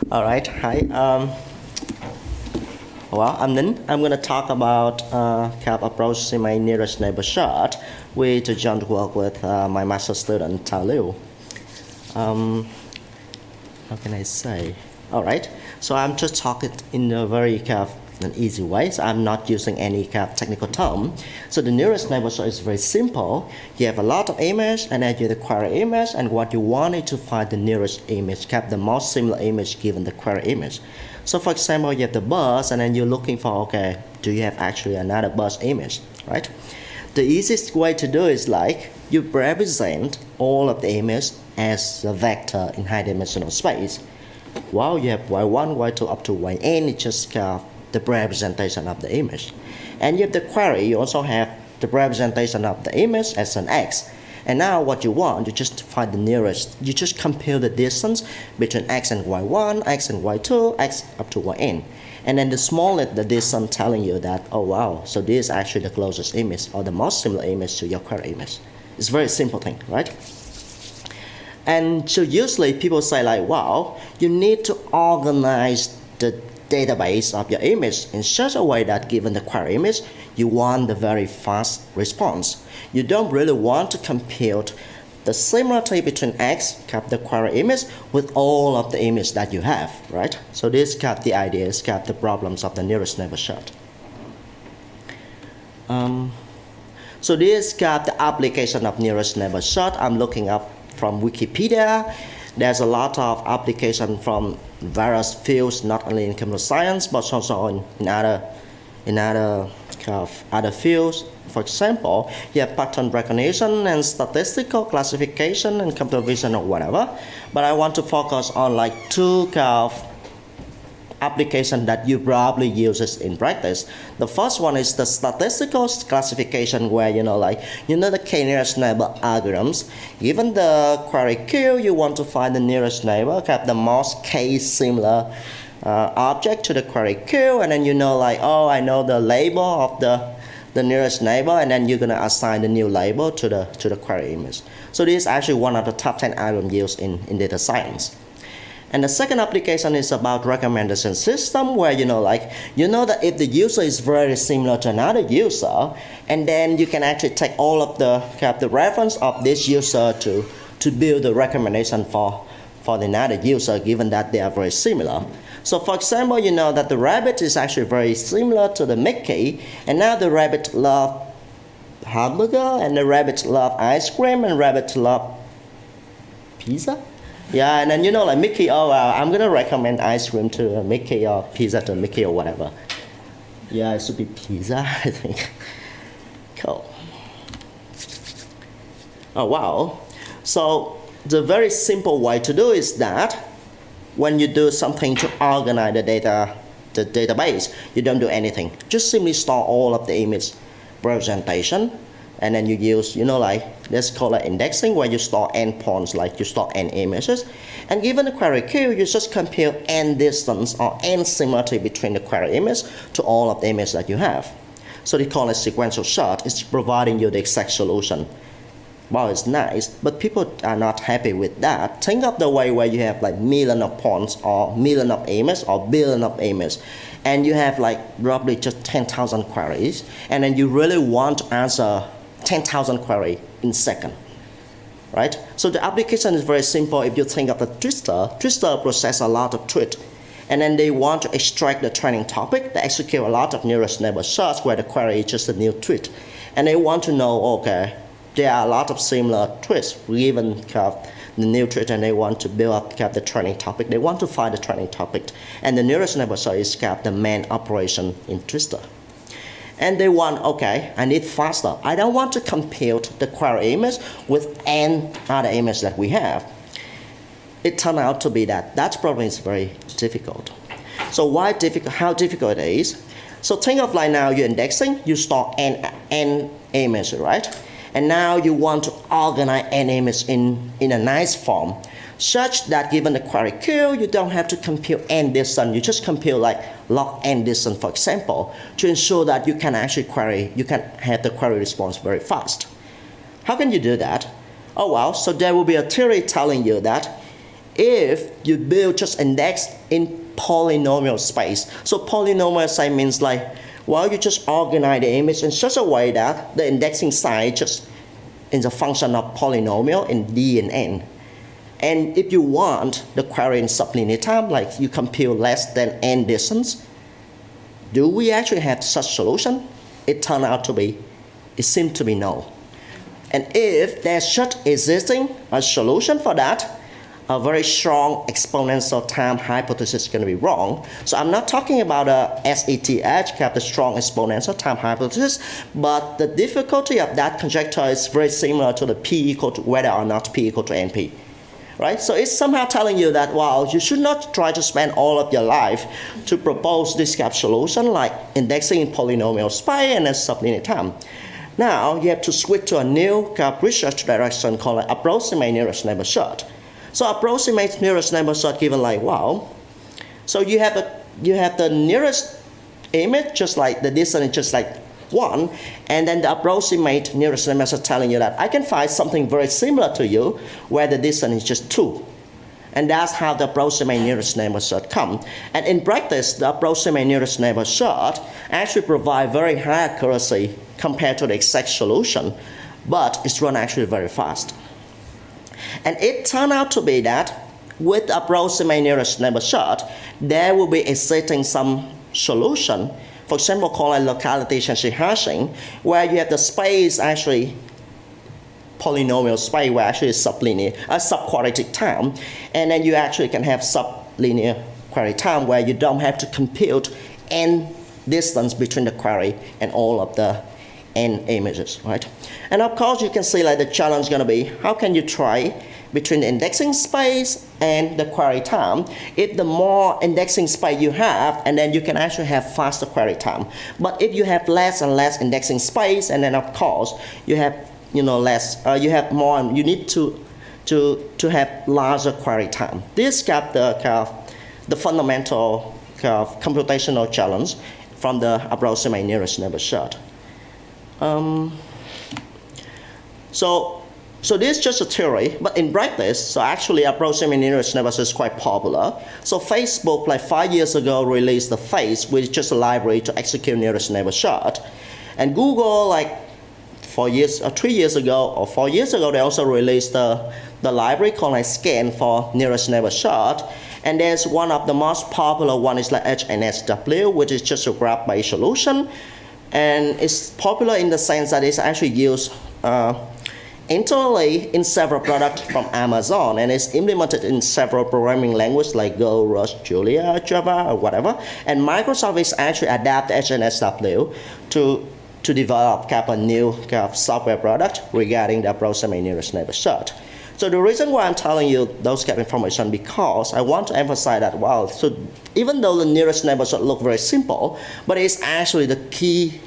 All right, hi. Well, I'm Ninh. I'm going to talk about Approximate nearest neighbor search with a joint work with my master student Tao Liu. How can I say? All right, so I'm just talking in a very an easy way. So I'm not using any technical term. So the nearest neighbor search is very simple. You have a lot of images, and then you query image, and what you want is to find the nearest image, the most similar image given the query image. So for example, you have the bus, and then you're looking for, okay, do you have actually another bus image, right? The easiest way to do is like you represent all of the images as a vector in high-dimensional space. While you have y1, y2 up to yn, it's just the representation of the image. And you have the query, you also have the representation of the image as an x. And now what you want, you just find the nearest. You just compare the distance between x and y1, x and y2, x up to yn. And then the smallest the distance telling you that, oh wow, so this is actually the closest image or the most similar image to your query image. It's a very simple thing, right? And so usually people say like, wow, you need to organize the database of your image in such a way that given the query image, you want the very fast response. You don't really want to compute the similarity between x, the query image, with all of the image that you have, right? So this the idea is the problems of the nearest neighbor search. So this the application of nearest neighbor search. I'm looking up from Wikipedia. There's a lot of application from various fields, not only in computer science, but also in other fields. For example, you have pattern recognition and statistical classification and computer vision or whatever. But I want to focus on like two application that you probably use in practice. The first one is the statistical classification, where the k-nearest neighbor algorithms. Given the query queue, you want to find the nearest neighbor, the most k-similar object to the query queue, and then oh, I know the label of the nearest neighbor, and then you're going to assign the new label to the query image. So this is actually one of the top 10 algorithms used in data science. And the second application is about recommendation system, where that if the user is very similar to another user, and then you can actually take all of the reference of this user to build the recommendation for another user, given that they are very similar. So for example, that the rabbit is actually very similar to the Mickey, and now the rabbit loves hamburger, and the rabbit loves ice cream, and rabbit loves pizza. Yeah, and then like Mickey, oh, I'm gonna recommend ice cream to Mickey or pizza to Mickey or whatever. Yeah, it should be pizza, I think. Cool. Oh wow. So the very simple way to do is that when you do something to organize the database, you don't do anything. Just simply store all of the image representation. And then you use, let's call it indexing, where you store endpoints, like you store n images. And given the query queue, you just compute n distance or n similarity between the query image to all of the images that you have. So they call it sequential search. It's providing you the exact solution. Well, it's nice, but people are not happy with that. Think of the way where you have like million of points or million of images or billion of images, and you have like roughly just 10,000 queries, and then you really want to answer 10,000 queries in a second, right? So the application is very simple. If you think of the Twister processes a lot of tweets, and then they want to extract the training topic. They execute a lot of nearest neighbor search, where the query is just a new tweet, and they want to know, okay, there are a lot of similar tweets given the new tweet, and they want to build up the training topic. They want to find the training topic, and the nearest neighbor search is the main operation in Twister. And they want, okay, I need faster. I don't want to compute the query image with n other image that we have. It turned out to be that problem is very difficult. So why difficult? How difficult it is? So think of like now you're indexing, you store n image, right? And now you want to organize n image in a nice form, such that given the query queue, you don't have to compute n distance. You just compute like log n distance, for example, to ensure that you can actually have the query response very fast. How can you do that? Oh well, so there will be a theory telling you that if you build just index in polynomial space. So polynomial space means like, well, you just organize the image in such a way that the indexing size just is a function of polynomial in D and N. And if you want the query in sublinear time, like you compute less than N distance, do we actually have such solution? It turned out to be, it seemed to be no. And if there's such existing a solution for that, a very strong exponential time hypothesis is going to be wrong. So I'm not talking about a SETH, the strong exponential time hypothesis, but the difficulty of that conjecture is very similar to the P equal to whether or not P equal to NP. Right? So it's somehow telling you that, well, you should not try to spend all of your life to propose this kind of solution like indexing in polynomial space and then sublinear time. Now you have to switch to a new kind of research direction called like approximate nearest neighbor search. So approximate nearest neighbor search given like, wow, so you have the nearest image just like the distance is just like 1, and then the approximate nearest neighbor search telling you that I can find something very similar to you where the distance is just 2. And that's how the approximate nearest neighbor search comes. And in practice, the approximate nearest neighbor search actually provides very high accuracy compared to the exact solution, but it's run actually very fast. And it turned out to be that with approximate nearest neighbor search, there will be existing some solution, for example, called locality change hashing, where you have the space actually polynomial space where actually it's sublinear, subquadratic time, and then you actually can have sublinear query time where you don't have to compute n distance between the query and all of the n images, right? And of course, you can see like the challenge is going to be how can you try between the indexing space and the query time. If the more indexing space you have, and then you can actually have faster query time. But if you have less and less indexing space, and then of course you have less, you have more, you need to have larger query time. This got the fundamental computational challenge from the approximate nearest neighbor search. So this is just a theory, but in practice, so actually approximate nearest neighbor search is quite popular. So Facebook, like 5 years ago, released the Face, which is just a library to execute nearest neighbor search. And Google, like 4 years or 3 years ago, or 4 years ago, they also released the library called like Scan for nearest neighbor search. And there's one of the most popular one is like HNSW, which is just a graph-based solution. And it's popular in the sense that it's actually used internally in several products from Amazon, and it's implemented in several programming languages like Go, Rust, Julia, Java, or whatever. And Microsoft is actually adapt HNSW to develop a new software product regarding the approximate nearest neighbor search. So the reason why I'm telling you those kind of information because I want to emphasize that, wow, so even though the nearest neighbor search look very simple, but it's actually the key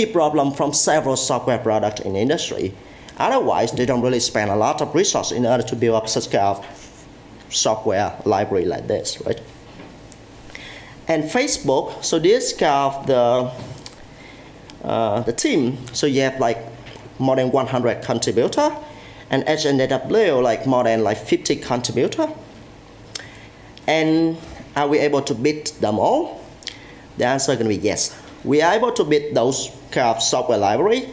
problem from several software products in the industry. Otherwise, they don't really spend a lot of resources in order to build up such kind of software library like this, right? And Facebook, so this kind of the team, so you have like more than 100 contributors, and HNSW like more than like 50 contributors. And are we able to beat them all? The answer is going to be yes. We are able to beat those kind of software library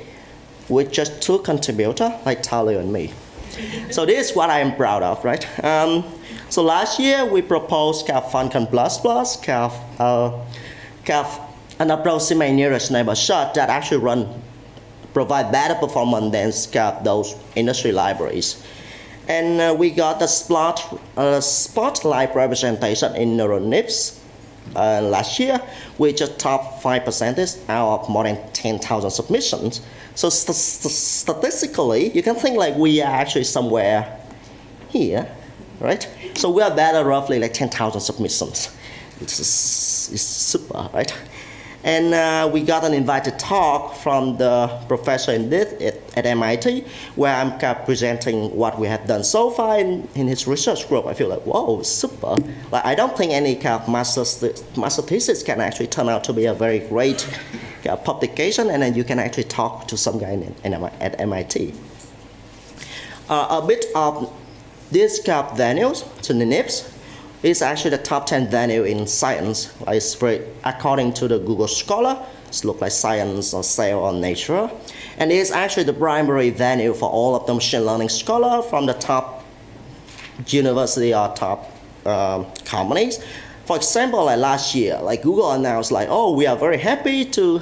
with just 2 contributors, like Talio and me. So this is what I am proud of, right? So last year we proposed Falconn++, an approximate nearest neighbor search that actually provide better performance than those industry libraries. And we got the spotlight representation in NeuroNIPS last year, with just top 5% out of more than 10,000 submissions. So statistically, you can think like we are actually somewhere here, right? So we are better roughly like 10,000 submissions. It's super, right? And we got an invited talk from the professor in this at MIT, where I'm presenting what we have done so far in his research group. I feel like, whoa, super. Like, I don't think any kind of master thesis can actually turn out to be a very great publication, and then you can actually talk to some guy at MIT. A bit of This gap values to the NIPS is actually the top 10 value in science. Like it's very, according to the Google Scholar, it looks like science or cell or nature. And it is actually the primary value for all of the machine learning scholars from the top university or top companies. For example, like last year, like Google announced like, oh, we are very happy to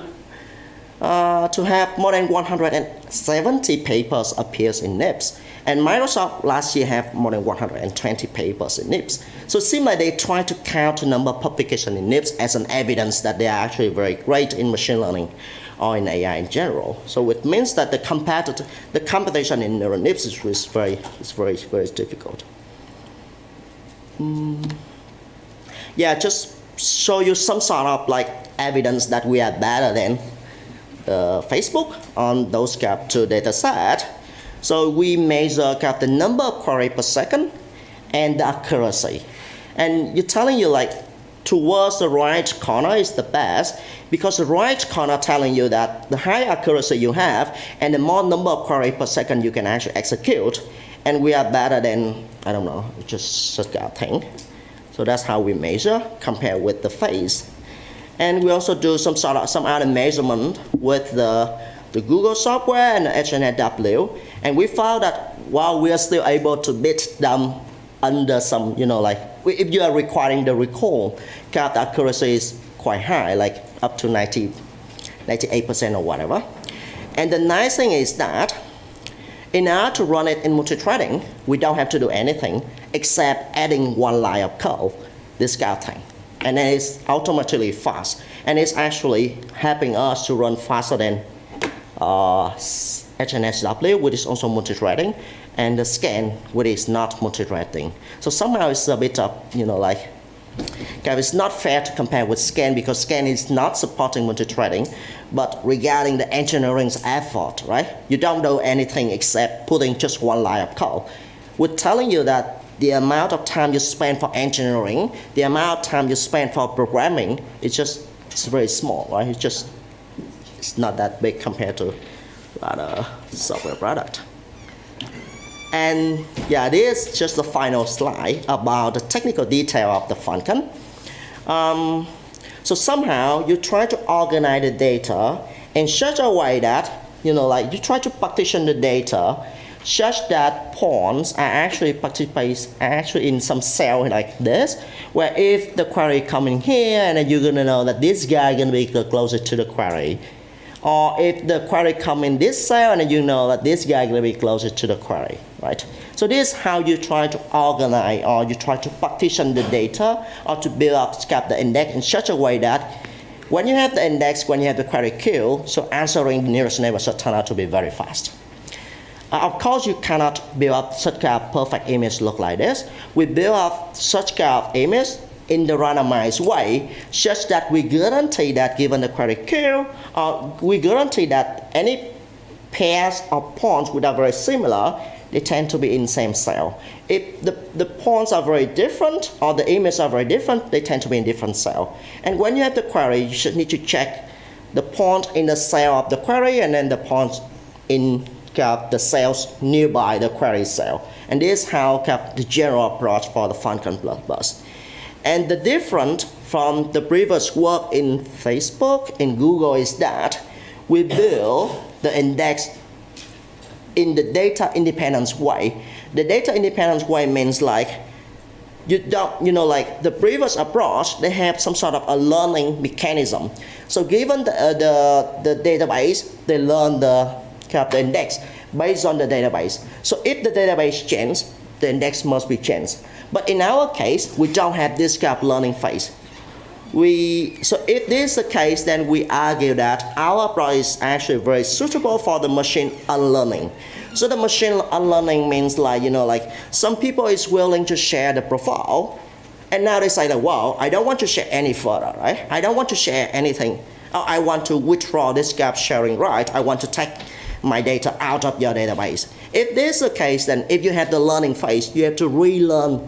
have more than 170 papers appears in NIPS. And Microsoft last year have more than 120 papers in NIPS. So it seems like they try to count the number of publications in NIPS as an evidence that they are actually very great in machine learning or in AI in general. So it means that the competition in neural NIPS is very difficult. Yeah, just show you some sort of like evidence that we are better than Facebook on those GAP2 data set. So we measure the number of queries per second and the accuracy. And you're telling you like towards the right corner is the best because the right corner telling you that the higher accuracy you have and the more number of queries per second you can actually execute. And we are better than, I don't know, just such a thing. So that's how we measure compared with the face. And we also do some other measurement with the Google software and the HNSW. And we found that while we are still able to beat them under some, like if you are requiring the recall, the accuracy is quite high, like up to 98% or whatever. And the nice thing is that in order to run it in multi-threading, we don't have to do anything except adding one line of code, this kind of thing. And then it's automatically fast. And it's actually helping us to run faster than HNSW, which is also multi-threading, and the scan, which is not multi-threading. So somehow it's a bit of, it's not fair to compare with scan because scan is not supporting multi-threading. But regarding the engineering's effort, right? You don't do anything except putting just one line of code. We're telling you that the amount of time you spend for engineering, the amount of time you spend for programming, it's very small, right? It's not that big compared to other software product. And yeah, this is just the final slide about the technical detail of the Falconn. So somehow you try to organize the data in such a way that, you try to partition the data such that pawns are actually in some cell like this, where if the query come in here, and then you're gonna know that this guy is gonna be the closest to the query. Or if the query come in this cell, and then you know that this guy is gonna be closest to the query, right? So this is how you try to organize or you try to partition the data or to build up the index in such a way that when you have the index, when you have the query queue, so answering the nearest neighbor should turn out to be very fast. Of course, you cannot build up such kind of perfect image look like this. We build up such kind of image in the randomized way, such that we guarantee that given the query queue, we guarantee that any pairs of pawns which are very similar, they tend to be in the same cell. If the pawns are very different or the images are very different, they tend to be in different cell. And when you have the query, you should need to check the pawns in the cell of the query and then the pawns in the cells nearby the query cell. And this is how the general approach for the Falconn Plus. And the difference from the previous work in Facebook, in Google, is that we build the index in the data independence way. The data independence way means like you don't, like the previous approach, they have some sort of a learning mechanism. So given the database, they learn the index based on the database. So if the database changes, the index must be changed. But in our case, we don't have this kind of learning phase. So if this is the case, then we argue that our approach is actually very suitable for the machine unlearning. So the machine unlearning means like, some people is willing to share the profile, and now they say that, well, I don't want to share any further, right? I don't want to share anything. I want to withdraw this gap sharing right. I want to take my data out of your database. If this is the case, then if you have the learning phase, you have to relearning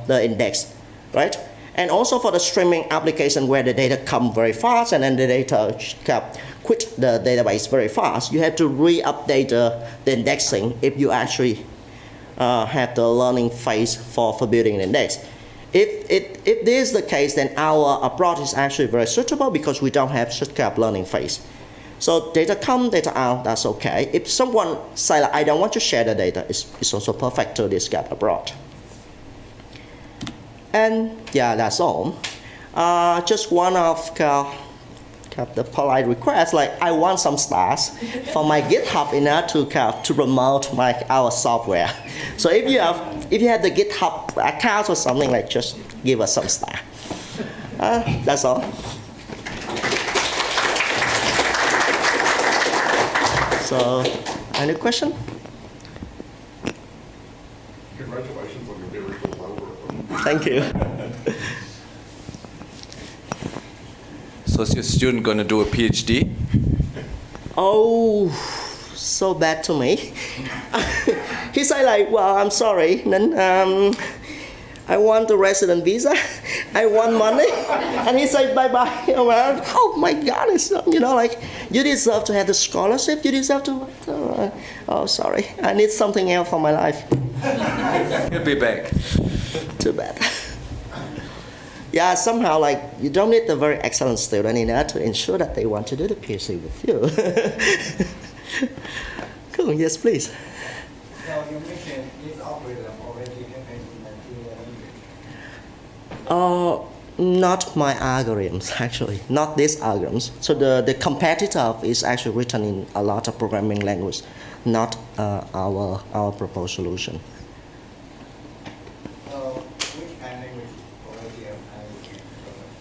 the index, right? And also for the streaming application where the data come very fast and then the data quit the database very fast, you have to re-update the indexing if you actually have the learning phase for building an index. If this is the case, then our approach is actually very suitable because we don't have such kind of learning phase. So data come, data out, that's okay. If someone say like, I don't want to share the data, it's also perfect to this kind of approach. And yeah, that's all. Just one of the polite requests, like I want some stars for my GitHub in order to promote our software. So if you have the GitHub account or something, like just give us some star. That's all. So, any question? Congratulations on your very cool algorithm. Thank you. So is your student going to do a PhD? Oh, so bad to me. He said like, well, I'm sorry, then I want the resident visa, I want money, and he said bye-bye. Oh my God, it's, like, you deserve to have the scholarship, you deserve to, oh sorry, I need something else for my life. He'll be back. Too bad. Yeah, somehow like you don't need a very excellent student in order to ensure that they want to do the PhD with you. Cool, yes please. So you mentioned this algorithm already happens in the Not my algorithms, actually, not these algorithms. So the competitor is actually written in a lot of programming language, not our proposed solution. Which kind of language already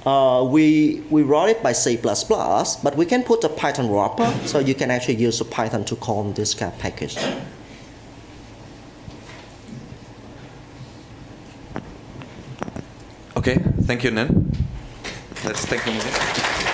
have? We wrote it by C++, but we can put a Python wrapper, so you can actually use a Python to call this kind of package. Okay, thank you, Ninh. Let's thank him again.